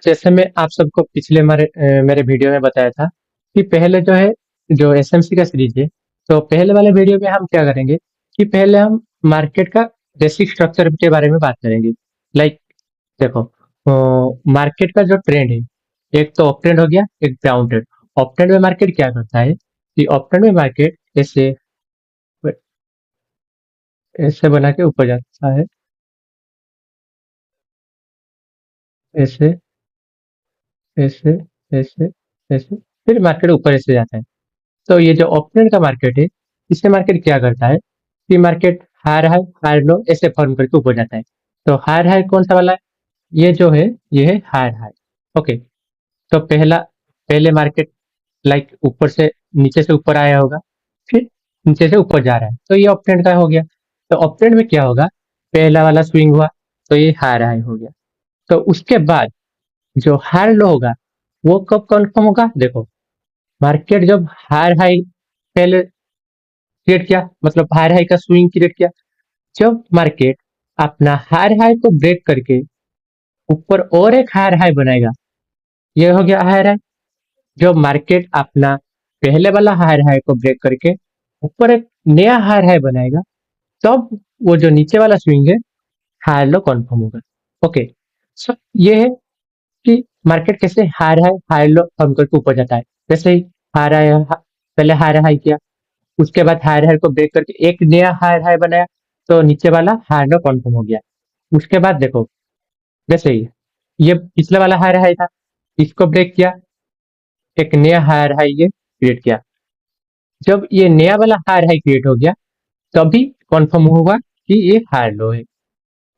जैसे मैं आप सबको पिछले मेरे वीडियो में बताया था कि पहले जो है जो एसएमसी का सीरीज है। तो पहले वाले वीडियो में हम क्या करेंगे कि पहले हम मार्केट का बेसिक स्ट्रक्चर के बारे में बात करेंगे। लाइक देखो, मार्केट का जो ट्रेंड है, एक तो अप ट्रेंड हो गया, एक डाउन ट्रेंड। अप ट्रेंड में मार्केट क्या करता है कि अप ट्रेंड में मार्केट ऐसे ऐसे बना के ऊपर जाता है, ऐसे ऐसे ऐसे ऐसे, फिर मार्केट ऊपर ऐसे जाता है। तो ये जो ऑप्शनल का मार्केट है, इससे मार्केट क्या करता है कि market higher high higher low ऐसे फॉर्म करके ऊपर जाता है। तो हायर हाई कौन सा वाला है? ये जो है ये है हायर हाई। ओके। तो पहले मार्केट लाइक ऊपर से नीचे से ऊपर आया होगा, फिर नीचे से ऊपर जा रहा है, तो ये ऑप्टेंड का हो गया। तो ऑप्टेंड में क्या होगा, पहला वाला स्विंग हुआ तो ये हायर हाई हो गया। तो उसके बाद जो हायर लो होगा वो कब कन्फर्म होगा? देखो, मार्केट जब हायर हाई पहले क्रिएट किया, मतलब हायर हाई का स्विंग क्रिएट किया, जब मार्केट अपना हायर हाई को ब्रेक करके ऊपर और एक हायर हाई बनाएगा, ये हो गया हायर हाई। जब मार्केट अपना पहले वाला हायर हाई को ब्रेक करके ऊपर एक नया हायर हाई बनाएगा, तब वो जो नीचे वाला स्विंग है हायर लो कन्फर्म होगा। ओके। सो ये है कि मार्केट कैसे higher high higher low form करके ऊपर जाता है। जैसे ही हायर हाई पहले हायर हाई किया, उसके बाद हायर हाई को ब्रेक करके एक नया हायर हाई बनाया, तो नीचे वाला हायर लो कन्फर्म हो गया। उसके बाद देखो, वैसे ही ये पिछला वाला हायर हाई था, इसको ब्रेक किया, एक नया हायर हाई ये क्रिएट किया। जब ये नया वाला हायर हाई क्रिएट हो गया, तभी कन्फर्म होगा कि ये हायर लो है।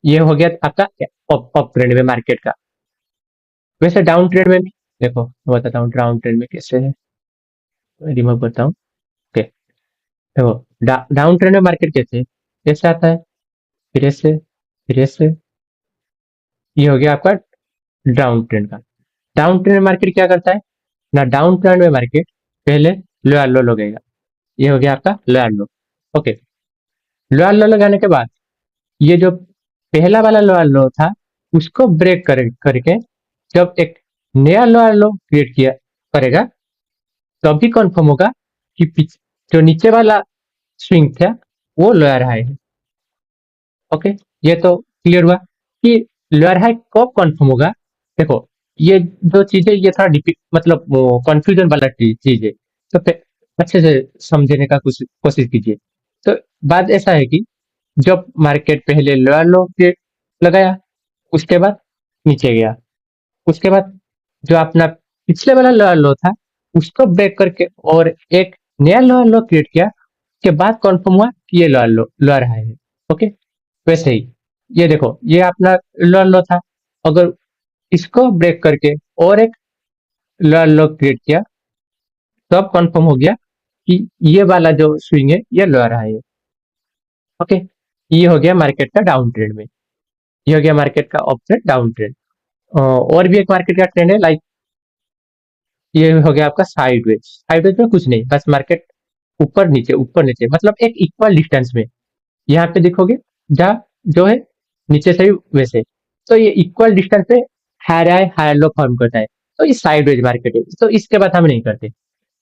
ये हो गया आपका अप ट्रेंड में मार्केट का। वैसे डाउन ट्रेंड में भी देखो, मैं बताता हूँ डाउन ट्रेंड में कैसे है, रिमूव करता हूँ। ओके। देखो, डाउन ट्रेंड में मार्केट कैसे है? कैसे आता है, फिर ऐसे, फिर ऐसे, ये हो गया आपका डाउन ट्रेंड का। डाउन ट्रेंड में मार्केट क्या करता है ना, डाउन ट्रेंड में मार्केट पहले लोअर लो लगेगा। ये हो गया आपका लोअर लो। ओके। लोअर लो लगाने के बाद ये जो पहला वाला लोअर लो था, उसको ब्रेक करके जब एक नया लोअर लो क्रिएट किया करेगा, तभी कंफर्म होगा कि जो नीचे वाला स्विंग था वो लोअर हाई है। ओके। ये तो क्लियर हुआ कि लोअर हाई कब कंफर्म होगा। देखो, ये जो चीज है ये थोड़ा मतलब कंफ्यूजन वाला चीज है। तो अच्छे से समझने का कुछ कोशिश कीजिए। तो बात ऐसा है कि जब मार्केट पहले लोअर लो के लगाया, उसके बाद नीचे गया, उसके बाद जो अपना पिछले वाला लोअर लो था उसको ब्रेक करके और एक नया लोअर लो क्रिएट किया, उसके बाद कंफर्म हुआ कि ये लोअर हाई है। ओके। वैसे ही ये देखो, ये अपना लोअर लो था, अगर इसको ब्रेक करके और एक लोअर लो क्रिएट किया, तो अब कंफर्म हो गया कि ये वाला जो स्विंग है ये लोअर हाई है। ओके। ये हो गया मार्केट का डाउन ट्रेंड में। ये हो गया मार्केट का अप ट्रेंड डाउन ट्रेंड। और भी एक मार्केट का ट्रेंड है, लाइक ये हो गया आपका साइडवेज। साइडवेज में कुछ नहीं, बस मार्केट ऊपर नीचे, मतलब एक इक्वल डिस्टेंस में। यहाँ पे देखोगे जहाँ जो है नीचे से भी वैसे, तो ये इक्वल डिस्टेंस पे higher high higher low form करता है। तो ये साइडवेज मार्केट है, तो इसके बाद हम नहीं करते।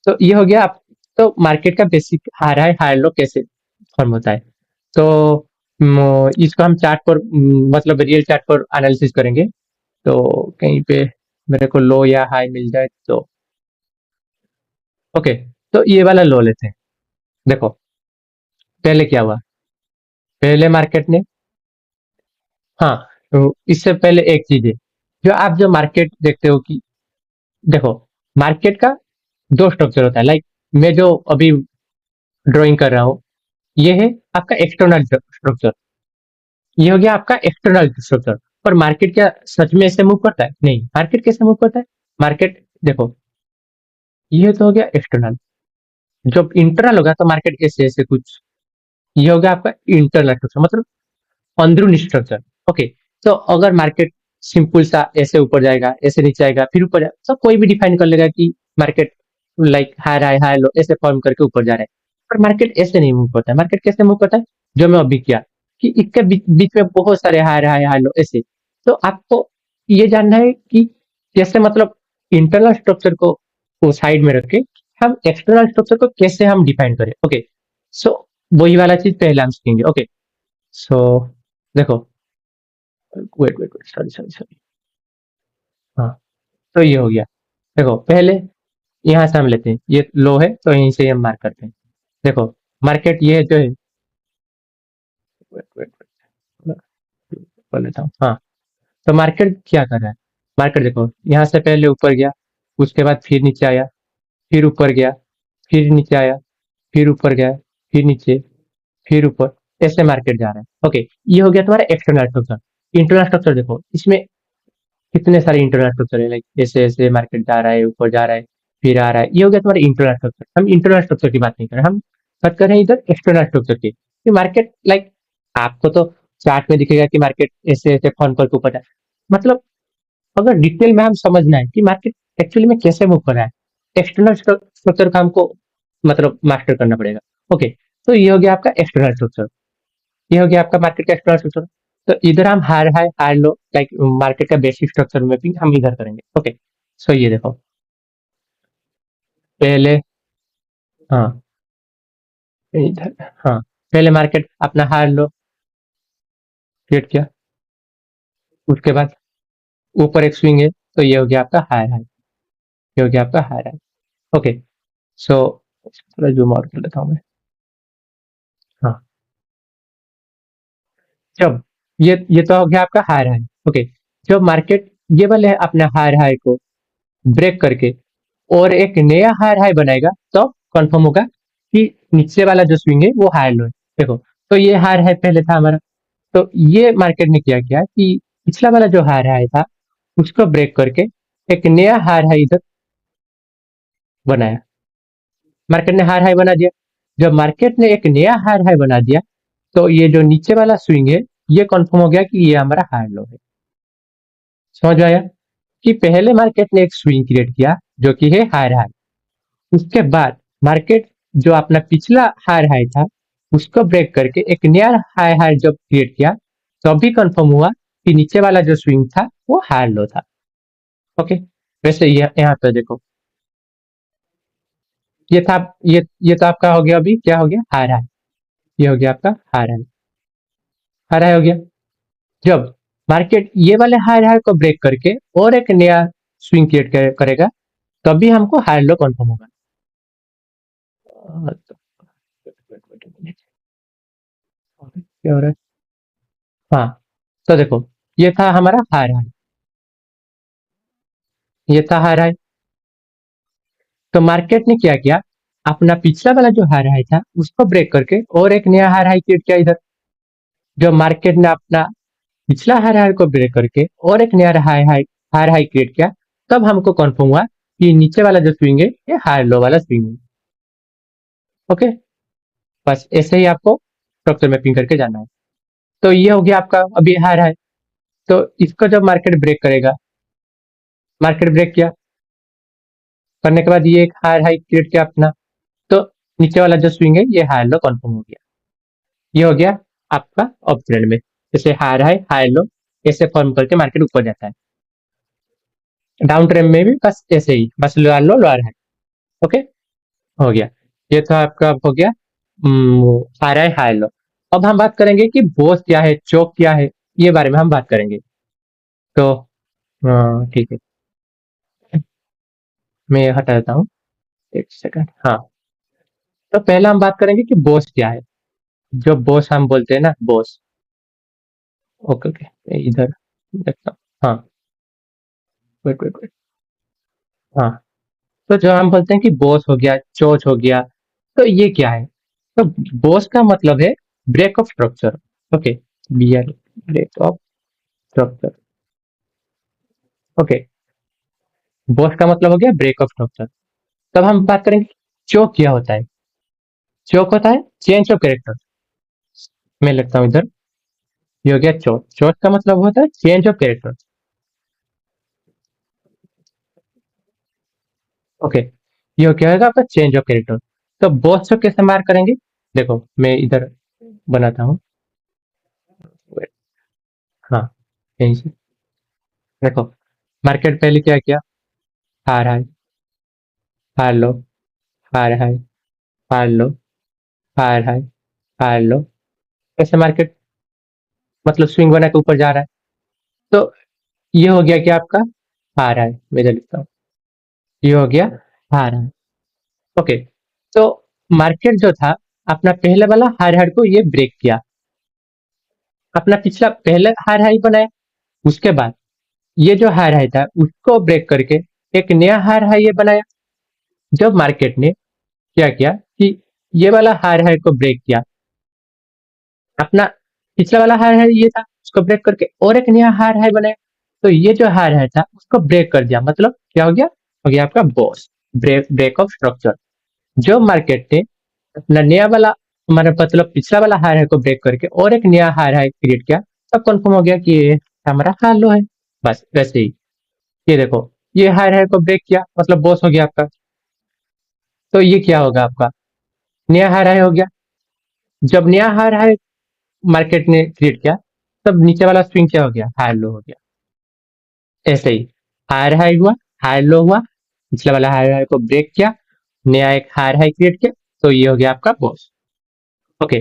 तो ये हो गया आप, तो मार्केट का basic higher high higher low कैसे फॉर्म होता है। तो इसको हम चार्ट पर मतलब रियल चार्ट पर एनालिसिस करेंगे। तो कहीं पे मेरे को लो या हाई मिल जाए तो ओके। तो ये वाला लो लेते हैं। देखो, पहले क्या हुआ, पहले मार्केट ने, हाँ, तो इससे पहले एक चीज है, जो आप जो मार्केट देखते हो कि देखो, मार्केट का दो स्ट्रक्चर होता है। लाइक मैं जो अभी ड्राइंग कर रहा हूँ, ये है आपका एक्सटर्नल स्ट्रक्चर। ये हो गया आपका एक्सटर्नल स्ट्रक्चर। पर मार्केट क्या सच में ऐसे मूव करता है? नहीं। मार्केट कैसे मूव करता है? मार्केट देखो, ये तो हो गया एक्सटर्नल। जब इंटरनल होगा तो मार्केट ऐसे ऐसे कुछ, ये हो गया आपका इंटरनल स्ट्रक्चर, मतलब अंदरूनी स्ट्रक्चर। ओके। तो अगर मार्केट सिंपल सा ऐसे ऊपर जाएगा, ऐसे नीचे आएगा, फिर ऊपर जाएगा, तो कोई भी डिफाइन कर लेगा कि market like high high high low ऐसे फॉर्म करके ऊपर जा रहा है। पर मार्केट ऐसे नहीं मूव करता है। मार्केट कैसे मूव करता है, जो मैं अभी किया कि इसके बीच में बहुत सारे हाई हाई हाई लो ऐसे। तो आपको ये जानना है कि कैसे मतलब इंटरनल स्ट्रक्चर को साइड में रख के हम एक्सटर्नल स्ट्रक्चर को कैसे हम डिफाइन करें। ओके, सो वही वाला चीज पहले हम सीखेंगे। ओके, सो देखो, wait wait wait, sorry sorry sorry. हाँ, तो ये हो गया। देखो पहले यहाँ से हम लेते हैं, ये लो है तो यहीं से हम मार्क करते हैं। देखो मार्केट ये जो है, वेट वेट वेट, बोल लेता हूँ। हाँ, तो मार्केट क्या कर रहा है, मार्केट देखो यहाँ से पहले ऊपर गया, उसके बाद फिर नीचे आया, फिर ऊपर गया, फिर नीचे आया, फिर ऊपर गया, फिर नीचे, फिर ऊपर, ऐसे मार्केट जा रहा है। ओके, ये हो गया तुम्हारा एक्सटर्नल स्ट्रक्चर। इंटरनल स्ट्रक्चर देखो, इसमें कितने सारे इंटरनल स्ट्रक्चर है, लाइक ऐसे ऐसे मार्केट जा रहा है, ऊपर जा रहा है, फिर आ रहा है। ये हो गया तुम्हारा इंटरनल स्ट्रक्चर। हम इंटरनल स्ट्रक्चर की बात नहीं कर रहे, हम बात कर रहे हैं इधर एक्सटर्नल स्ट्रक्चर की। कि मार्केट लाइक आपको तो चार्ट में दिखेगा कि मार्केट ऐसे ऐसे फॉर्म करके ऊपर जाए, मतलब अगर डिटेल में हम समझना है कि मार्केट एक्चुअली में कैसे मूव कर रहा है, एक्सटर्नल स्ट्रक्चर का हमको मतलब मास्टर करना पड़ेगा। ओके, तो ये हो गया आपका एक्सटर्नल स्ट्रक्चर, ये हो गया आपका मार्केट का एक्सटर्नल स्ट्रक्चर। तो इधर हम higher high higher low like market का बेसिक स्ट्रक्चर मैपिंग हम इधर करेंगे। ओके, सो ये देखो पहले, हाँ इधर, हाँ पहले मार्केट अपना हायर लो क्रिएट किया, उसके बाद ऊपर एक स्विंग है, तो ये हो गया आपका हायर हाई, ये हो गया आपका हायर हाई। ओके, सो थोड़ा जूम आउट कर लेता हूँ मैं। हाँ, जब ये तो हो गया आपका हायर हाई। ओके, जब मार्केट ये वाले अपने हायर हाई को ब्रेक करके और एक नया हायर हाई बनाएगा, तो कंफर्म होगा कि नीचे वाला जो स्विंग है वो हायर लो है। देखो, तो ये हायर हाई पहले था हमारा, तो ये मार्केट ने क्या किया कि पिछला वाला जो हायर हाई था उसको ब्रेक करके एक नया हायर हाई इधर बनाया। मार्केट ने हायर हाई बना दिया। जब मार्केट ने एक नया हायर हाई बना दिया, तो ये जो नीचे वाला स्विंग है ये कंफर्म हो गया कि ये हमारा हायर लो है। समझ में आया कि पहले मार्केट ने एक स्विंग क्रिएट किया जो कि है हायर हाई, उसके बाद मार्केट जो अपना पिछला हायर हाई था उसको ब्रेक करके एक नया हाई हाई जब क्रिएट किया, तो अभी कंफर्म हुआ कि नीचे वाला जो स्विंग था वो हायर लो था। ओके, वैसे ये यहाँ पे देखो, ये था, ये तो आपका हो गया, अभी क्या हो गया हायर हाई, ये हो गया आपका हायर हाई, हायर हाई हो गया। जब मार्केट ये वाले हायर हाई को ब्रेक करके और एक नया स्विंग क्रिएट करेगा, तभी हमको हायर लो कंफर्म होगा। क्या हो रहा है, हाँ, तो देखो ये था हमारा हायर हाई, ये था हायर हाई। तो मार्केट ने क्या किया, अपना पिछला वाला जो हायर हाई था उसको ब्रेक करके और एक नया हायर हाई क्रिएट किया इधर। जब मार्केट ने अपना पिछला हायर हाई को ब्रेक करके और एक नया हायर हाई क्रिएट किया, तब हमको कंफर्म हुआ कि नीचे वाला जो स्विंग है ये हायर लो वाला स्विंग है। ओके, बस ऐसे ही आपको स्ट्रक्चर मैपिंग करके जाना है। तो ये हो गया आपका अभी हायर हाई। तो इसको जब मार्केट ब्रेक करेगा, मार्केट ब्रेक किया, करने के बाद ये एक हायर हाई क्रिएट किया अपना, तो नीचे वाला जो स्विंग है ये हायर लो कंफर्म हो गया। ये हो गया आपका अप ट्रेंड में, जैसे हायर हाई हायर लो ऐसे फॉर्म करके मार्केट ऊपर जाता है। डाउन ट्रेंड में भी बस ऐसे ही, बस लोअर लो लोअर हाई। ओके, हो गया। ये तो आपका हो गया हायर हाई हायर लो। अब हम बात करेंगे कि बोस क्या है, चोक क्या है, ये बारे में हम बात करेंगे। तो ठीक है, मैं हटा देता हूँ, एक सेकंड। हाँ, तो पहला हम बात करेंगे कि बॉस क्या है। जो बॉस हम बोलते हैं ना, बॉस। ओके ओके, इधर देखता हूँ। हाँ, वेट वेट वेट, हाँ, तो जो हम बोलते हैं कि बॉस हो गया, चोच हो गया, तो ये क्या है। तो बॉस का मतलब है break of structure. Okay, B R, break of structure. Okay, BOS का मतलब हो गया ब्रेक ऑफ स्ट्रक्चर। तब हम बात करेंगे चोक क्या होता है। चोक होता है चेंज ऑफ कैरेक्टर। मैं लिखता हूँ इधर, ये हो गया चोक। चोक का मतलब होता है चेंज ऑफ कैरेक्टर। ओके, ये हो क्या होगा आपका चेंज ऑफ कैरेक्टर। तो बॉस को कैसे मार्क करेंगे, देखो मैं इधर बनाता हूँ। हाँ, यहीं से देखो, मार्केट पहले क्या किया, हार हाई, हार लो, हार हाई, हार लो, हार हाई, हार लो, ऐसे मार्केट मतलब स्विंग बना के ऊपर जा रहा है। तो ये हो गया क्या आपका हार हाई, मैं इधर लिखता हूँ, ये हो गया हार हाई। ओके, तो मार्केट जो था अपना पहले वाला हार हाई को ये ब्रेक किया, अपना पिछला पहले हार हाई बनाया, उसके बाद ये जो हार हाई था उसको ब्रेक करके एक नया हार हाई ये बनाया। जब मार्केट ने क्या किया कि ये वाला हार हाई को ब्रेक किया, अपना पिछला वाला हार हाई ये था उसको ब्रेक करके और एक नया हार हाई बनाया, तो ये जो हार हाई था उसको ब्रेक कर दिया, मतलब क्या हो गया आपका बॉस, ब्रेक ऑफ स्ट्रक्चर। जो मार्केट ने अपना नया वाला हमारा मतलब पिछला वाला हार हाई को ब्रेक करके और एक नया हार हाई क्रिएट किया, तब कंफर्म हो गया कि ये हमारा हार लो है। बस वैसे ही ये देखो, ये हार हाई को ब्रेक किया मतलब बॉस हो गया आपका। तो ये क्या होगा आपका नया हार हाई हो गया। जब नया हार हाई मार्केट ने क्रिएट किया, तब नीचे वाला स्विंग क्या हो गया, हाई लो हो गया। ऐसे ही हायर हाई हुआ, हायर लो हुआ, पिछला वाला हायर हाई को ब्रेक किया, नया एक हायर हाई क्रिएट किया, तो ये हो गया आपका बॉस। ओके,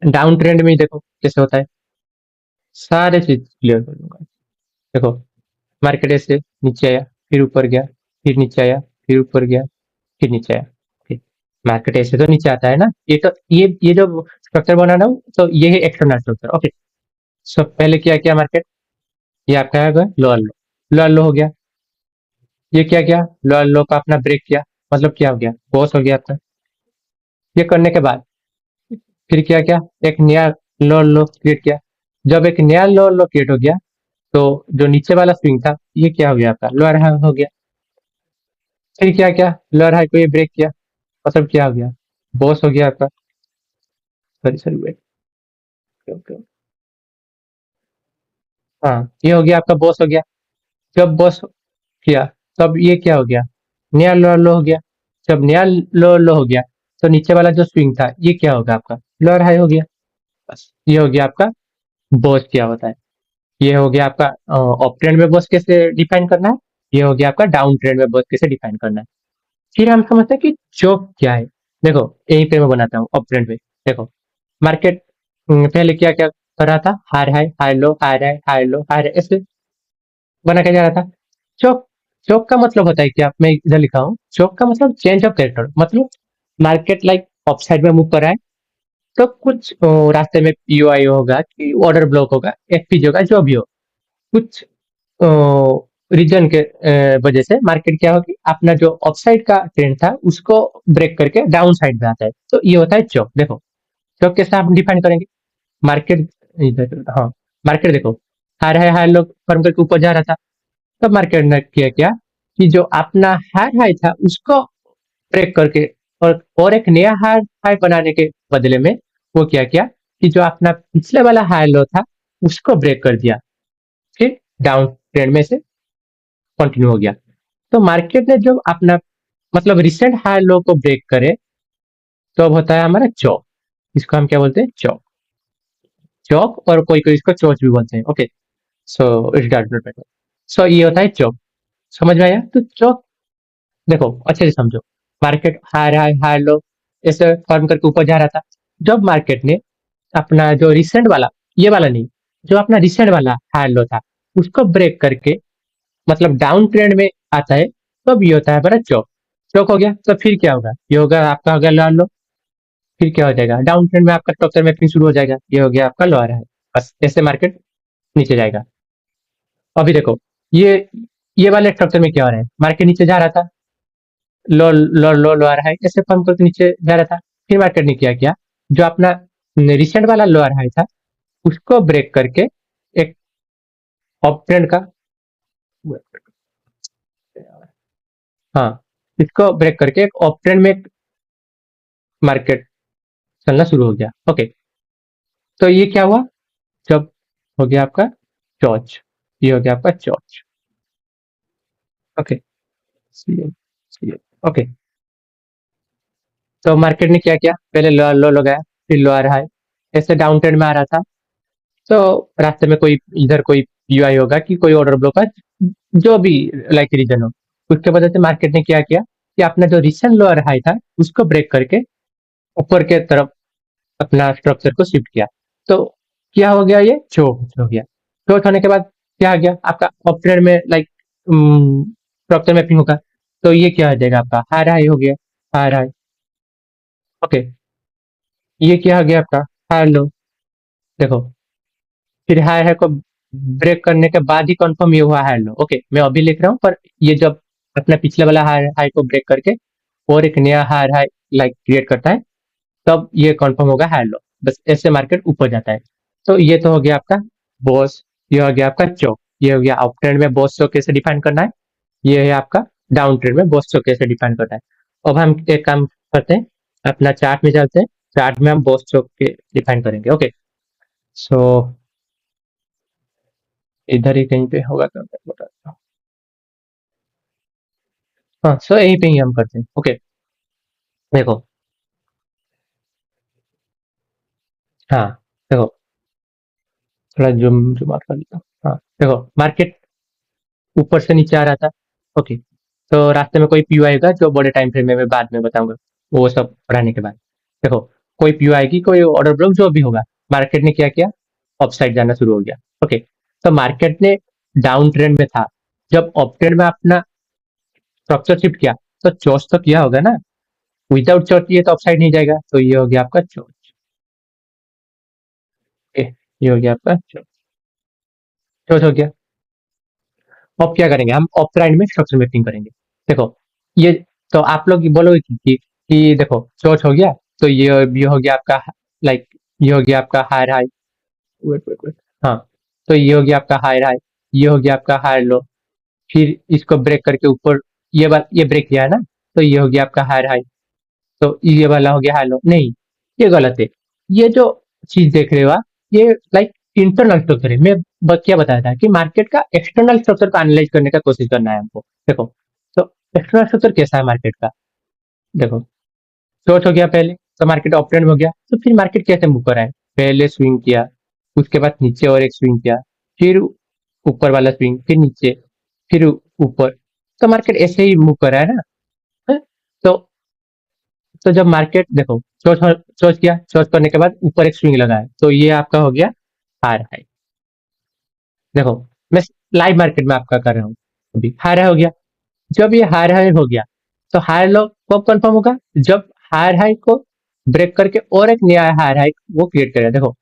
डाउन ट्रेंड में देखो कैसे होता है, सारे चीज क्लियर कर दूंगा। देखो मार्केट ऐसे नीचे आया, फिर ऊपर गया, फिर नीचे आया, फिर ऊपर गया, फिर नीचे आया। ओके, मार्केट ऐसे तो नीचे आता है ना, ये तो ये जो स्ट्रक्चर बना रहा हूँ तो ये है एक्सटर्नल स्ट्रक्चर। ओके, सो पहले क्या किया मार्केट, ये आपका है लोअर लो, लोअर लो हो गया। ये क्या किया, लोअर लो का अपना ब्रेक किया, मतलब क्या हो गया, बॉस हो गया आपका। ये करने के बाद फिर क्या किया, एक नया लोअर लो क्रिएट किया। जब एक नया लोअर लो क्रिएट हो गया, तो जो नीचे वाला स्विंग था ये क्या हो गया आपका, लोअर हाई हो गया। फिर क्या किया, लोअर हाई को ये ब्रेक किया, मतलब क्या हो गया, बॉस हो गया आपका। सॉरी सॉरी वेट, ओके, हाँ ये हो गया आपका बॉस हो गया। जब बॉस किया, तब ये क्या हो गया, नया लोअर लो हो गया। जब नया लोअर लो हो गया, तो नीचे वाला जो स्विंग था ये क्या होगा आपका, लोअर हाई हो गया। बस ये हो गया आपका बॉस क्या होता है। ये हो गया आपका अप ट्रेंड में बॉस कैसे डिफाइन करना है, ये हो गया आपका डाउन ट्रेंड में बॉस कैसे डिफाइन करना है। फिर हम समझते हैं कि चौक क्या है। देखो यहीं पे मैं बनाता हूँ अप ट्रेंड में। देखो मार्केट पहले क्या क्या कर रहा था, high high high low, high high high low, high ऐसे बना के जा रहा था। चौक, चौक का मतलब होता है क्या, मैं इधर लिखा हूँ, चौक का मतलब चेंज ऑफ कैरेक्टर, मतलब मार्केट लाइक अप साइड में मूव कर रहा है, तो कुछ रास्ते में पीओआई होगा कि ऑर्डर ब्लॉक होगा, एफपीजी होगा, जो भी हो, कुछ रीजन के वजह से मार्केट क्या होगी, अपना जो अपसाइड का ट्रेंड था उसको ब्रेक करके डाउन साइड में आता है, तो ये होता है चौक। देखो चौक कैसे आप डिफाइन करेंगे, मार्केट इधर, हाँ मार्केट देखो हार है, हार लोग फर्म करके ऊपर जा रहा था, तब मार्केट ने किया क्या कि जो अपना हार हाई था उसको ब्रेक करके और एक नया हार हाई बनाने के बदले में वो क्या किया कि जो अपना पिछले वाला हाई लो था उसको ब्रेक कर दिया, फिर डाउन ट्रेंड में से कंटिन्यू हो गया। तो मार्केट ने जो अपना मतलब रिसेंट हाई लो को ब्रेक करे, तो अब होता है हमारा चौक, इसको हम क्या बोलते हैं, चौक। चौक और कोई कोई इसको चोच भी बोलते हैं। Okay, so it does not matter. So ये होता है चौक, समझ में आया। तो चौक देखो अच्छे से समझो, market high high high low ऐसे फॉर्म करके ऊपर जा रहा था। जब मार्केट ने अपना जो रिसेंट वाला, ये वाला नहीं, जो अपना रिसेंट वाला हाई लो था उसको ब्रेक करके मतलब डाउन ट्रेंड में आता है, तब ये होता है हमारा चौक। चौक हो गया तो फिर क्या होगा, ये होगा आपका हो गया लोअर लो, फिर क्या हो जाएगा, डाउन ट्रेंड में आपका स्ट्रक्चर मैपिंग शुरू हो जाएगा, ये हो गया आपका लोअर है। बस ऐसे मार्केट नीचे जाएगा। अभी देखो ये ये वाले स्ट्रक्चर में क्या हो रहा है, मार्केट नीचे जा रहा था, लो लो लो लोअर हाई ऐसे फॉर्म करके नीचे जा रहा था। फिर मार्केट ने क्या किया, जो अपना रिसेंट वाला लोअर हाई था उसको ब्रेक करके एक अप ट्रेंड का, हाँ इसको ब्रेक करके एक अप ट्रेंड में मार्केट चलना शुरू हो गया। ओके, तो ये क्या हुआ, जब हो गया आपका चौच, ये हो गया आपका चौच। ओके, ओके, तो मार्केट ने क्या किया, पहले लोअर लो लगाया, फिर लोअर हाई, ऐसे डाउन ट्रेंड में आ रहा था। तो रास्ते में कोई इधर कोई यूआई होगा कि कोई ऑर्डर ब्लो का जो भी लाइक रीजन हो, उसके वजह से मार्केट ने क्या किया कि अपना जो रिसेंट लोअर हाई था उसको ब्रेक करके ऊपर के तरफ अपना स्ट्रक्चर को शिफ्ट किया। तो क्या हो गया, ये चोट हो गया। चोट होने के बाद क्या आ गया आपका ऑपरेटर में लाइक स्ट्रक्चर मैपिंग होगा। तो ये क्या हो जाएगा आपका हाई हाई हो गया, हाई हाई। ओके, ये क्या हो गया आपका हाई लो। देखो, फिर हाई हाई को ब्रेक करने के बाद ही कंफर्म ये हुआ हाई लो। ओके, मैं अभी लिख रहा हूँ, पर ये जब अपना पिछले वाला हाई हाई को ब्रेक करके और एक नया हाई हाई लाइक क्रिएट करता है, तब ये कंफर्म होगा हाई लो। बस ऐसे मार्केट ऊपर जाता है। तो ये तो हो गया आपका बॉस, ये हो गया आपका चौक, ये हो गया अप ट्रेंड में बॉस चौक कैसे डिफाइन करना है, ये है आपका डाउन ट्रेंड में बॉस चौक कैसे डिफाइन करना है। अब हम एक काम करते हैं, अपना चार्ट में चलते हैं, चार्ट में हम बॉस चौक के डिफाइन करेंगे। ओके, सो इधर ही कहीं पे होगा तो मैं बताता हूँ। हाँ, सो यहीं पे ही हम करते हैं। ओके, देखो, हाँ, देखो, थोड़ा जूम जूम आउट कर लेता हूँ। हाँ, देखो, मार्केट ऊपर से नीचे आ रहा था। ओके, तो रास्ते में कोई पीयू आएगा जो बड़े टाइम फ्रेम में मैं बाद में बताऊंगा, वो सब पढ़ाने के बाद। देखो, कोई पीयू आएगी, कोई ऑर्डर ब्लॉक जो भी होगा, मार्केट ने क्या किया, अपसाइड जाना शुरू हो गया। ओके, तो मार्केट ने डाउन ट्रेंड में था, जब अप ट्रेंड में अपना स्ट्रक्चर शिफ्ट किया, तो चोर्स तो किया होगा ना, विदाउट चोर्स ये तो अपसाइड नहीं जाएगा। तो ये हो गया आपका चोर्स। ओके, ये हो गया आपका चोर्स, चोर्स हो गया। अब क्या करेंगे, हम अप ट्रेंड में स्ट्रक्चर मैपिंग करेंगे। देखो, ये तो आप लोग बोलोगे कि देखो चोर्स हो गया, तो ये हो गया आपका लाइक, ये हो गया आपका higher high. Wait wait wait, हाँ, तो ये हो गया आपका हायर हाई, ये हो गया आपका हायर लो। फिर इसको ब्रेक करके ऊपर, ये बात ये ब्रेक किया है ना, तो ये हो गया आपका हायर हाई। तो ये वाला हो गया हाई लो। नहीं, ये गलत है। ये जो चीज देख रहे हो आप, ये लाइक इंटरनल स्ट्रक्चर है। मैं क्या बताया था कि मार्केट का एक्सटर्नल स्ट्रक्चर को एनालाइज करने का कोशिश करना है हमको। देखो, तो एक्सटर्नल स्ट्रक्चर कैसा है मार्केट का। देखो, शॉर्ट हो गया पहले, तो मार्केट अप ट्रेंड हो गया, तो फिर मार्केट कैसे मूव कर रहा है, पहले स्विंग किया, उसके बाद नीचे और एक स्विंग किया, फिर ऊपर वाला स्विंग, फिर नीचे, फिर ऊपर। तो मार्केट ऐसे ही मूव कर रहा है ना। है? तो तो जब मार्केट देखो चोच किया, चोच करने के बाद ऊपर एक स्विंग लगा है, तो ये आपका हो गया हार हाई। देखो, मैं लाइव मार्केट में आपका कर रहा हूँ, अभी हार हाई हो गया। जब ये हार हाई हो गया, तो हायर लो कब कंफर्म होगा, जब हायर हाई को ब्रेक करके और एक नया हायर हाई वो क्रिएट करेगा। देखो,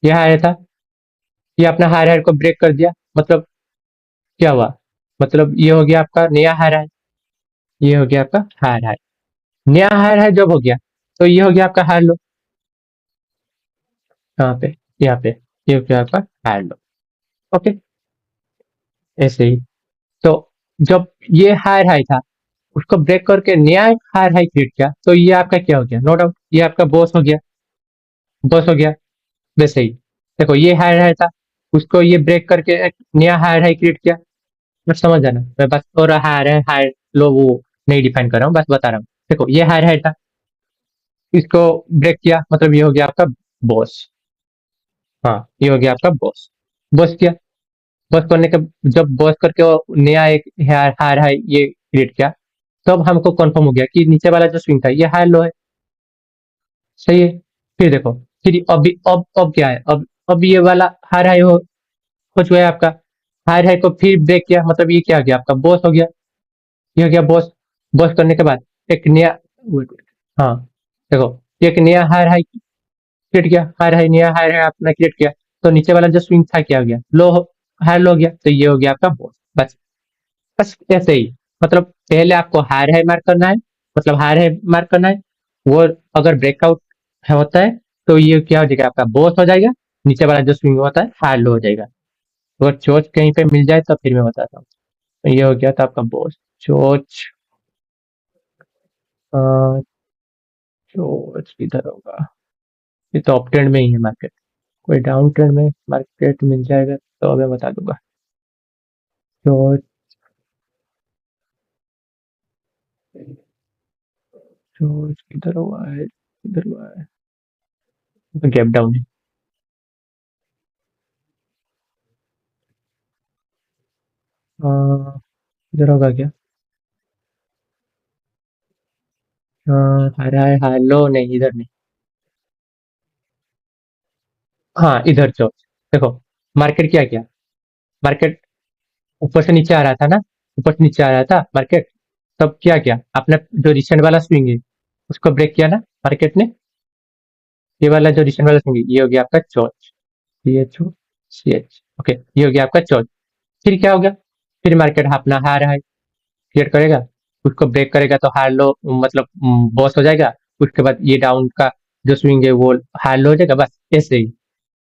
ये हायर था, ये अपना हायर हाई को ब्रेक कर दिया, मतलब क्या हुआ, मतलब ये हो गया आपका नया हायर हाई, ये हो गया आपका हायर हाई। नया हायर हाई जब हो गया, तो ये हो गया आपका हायर लो। कहाँ पे, यहाँ पे, ये हो गया आपका हायर लो। ओके, ऐसे ही। तो जब ये हायर हाई था, उसको ब्रेक करके नया एक हायर हाई क्रिएट किया, तो ये आपका क्या हो गया, नो डाउट ये आपका बॉस हो गया, बॉस हो गया। वैसे ही देखो, ये हायर हाई था, उसको ये ब्रेक करके एक नया हायर हाई क्रिएट किया। बस समझ जाना, मैं बस और हायर है हायर लो वो नहीं डिफाइन कर रहा हूँ, बस बता रहा हूँ। देखो, ये हायर हाई था, इसको ब्रेक किया, मतलब ये हो गया आपका बॉस। हाँ, ये हो गया आपका बॉस, बॉस किया। बॉस करने के, जब बॉस करके वो नया एक हायर हायर हाई ये क्रिएट किया, तब हमको कंफर्म हो गया कि नीचे वाला जो स्विंग था ये हायर लो है। सही है। फिर देखो, फिर अभी अब क्या है, अब ये वाला हायर हाई हो चुका है आपका। हायर हाई को फिर ब्रेक किया, मतलब ये क्या हो गया आपका बॉस हो गया। ये हो गया बॉस। बॉस करने के बाद एक नया, wait, wait, हाँ, देखो, एक नया हायर हाई क्रिएट किया, हायर हाई नया हायर हाई आपने क्रिएट किया, तो नीचे वाला जो स्विंग था क्या हो गया, लो हायर लो हो गया, तो ये हो गया आपका बॉस। बस, बस ऐसे ही। मतलब पहले आपको हायर हाई मार्क करना है, मतलब हायर हाई मार्क करना है, वो अगर ब्रेकआउट होता है, तो ये क्या हो जाएगा आपका बॉस हो जाएगा, नीचे वाला जो स्विंग होता है हायर लो हो जाएगा। अगर चोच कहीं पे मिल जाए तो फिर मैं बताता हूँ। तो ये हो गया था आपका बॉस। चोच, अ, चोच किधर होगा, ये तो अप ट्रेंड में ही है मार्केट, कोई डाउन ट्रेंड में मार्केट मिल जाएगा तो मैं बता दूंगा। चोच, चोच किधर हुआ है, किधर हुआ है, तो गैप डाउन है। इधर होगा क्या? हाय हाय लो, नहीं इधर नहीं। हाँ इधर जो देखो, मार्केट क्या किया? मार्केट ऊपर से नीचे आ रहा था ना, ऊपर से नीचे आ रहा था मार्केट। तब क्या किया आपने? जो रिसेंट वाला स्विंग है उसको ब्रेक किया ना मार्केट ने। ये वाला जो रिसेंट वाला स्विंग है, ये हो गया आपका चौथ। CHO CH, ओके, ये हो गया आपका चौथ। फिर क्या हो गया? फिर मार्केट अपना हार हाई क्रिएट करेगा, उसको ब्रेक करेगा तो हार लो, मतलब बॉस हो जाएगा। उसके बाद ये डाउन का जो स्विंग है वो हार लो हो जाएगा, बस ऐसे ही।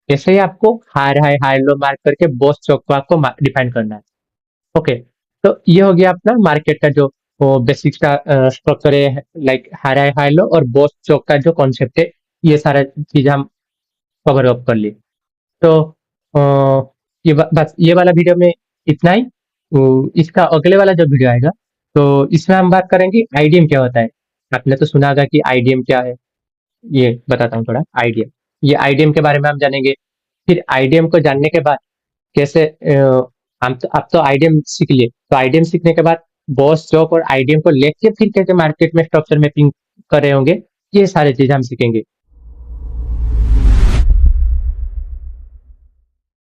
ऐसे ही आपको हार लो मार्क करके बॉस चौक को आपको डिफाइन करना है। ओके, तो ये हो गया अपना मार्केट का जो बेसिक का स्ट्रक्चर है, लाइक हाई लो और बॉस चौक का जो कॉन्सेप्ट है। ये सारा चीज हम कवर अप कर लिए। तो अ, बस ये वाला वीडियो में इतना ही। इसका अगले वाला जो वीडियो आएगा, तो इसमें हम बात करेंगे आईडीएम क्या होता है। आपने तो सुना होगा कि आईडीएम क्या है। ये बताता हूँ थोड़ा आईडीएम। ये आईडीएम के बारे में हम जानेंगे। फिर आईडीएम को जानने के बाद कैसे हम तो आप तो आईडीएम सीख लिए, तो आईडीएम सीखने के बाद बॉस चौक और आईडीएम को लेके फिर कैसे मार्केट में स्ट्रक्चर मैपिंग कर रहे होंगे, ये सारी चीजें हम सीखेंगे।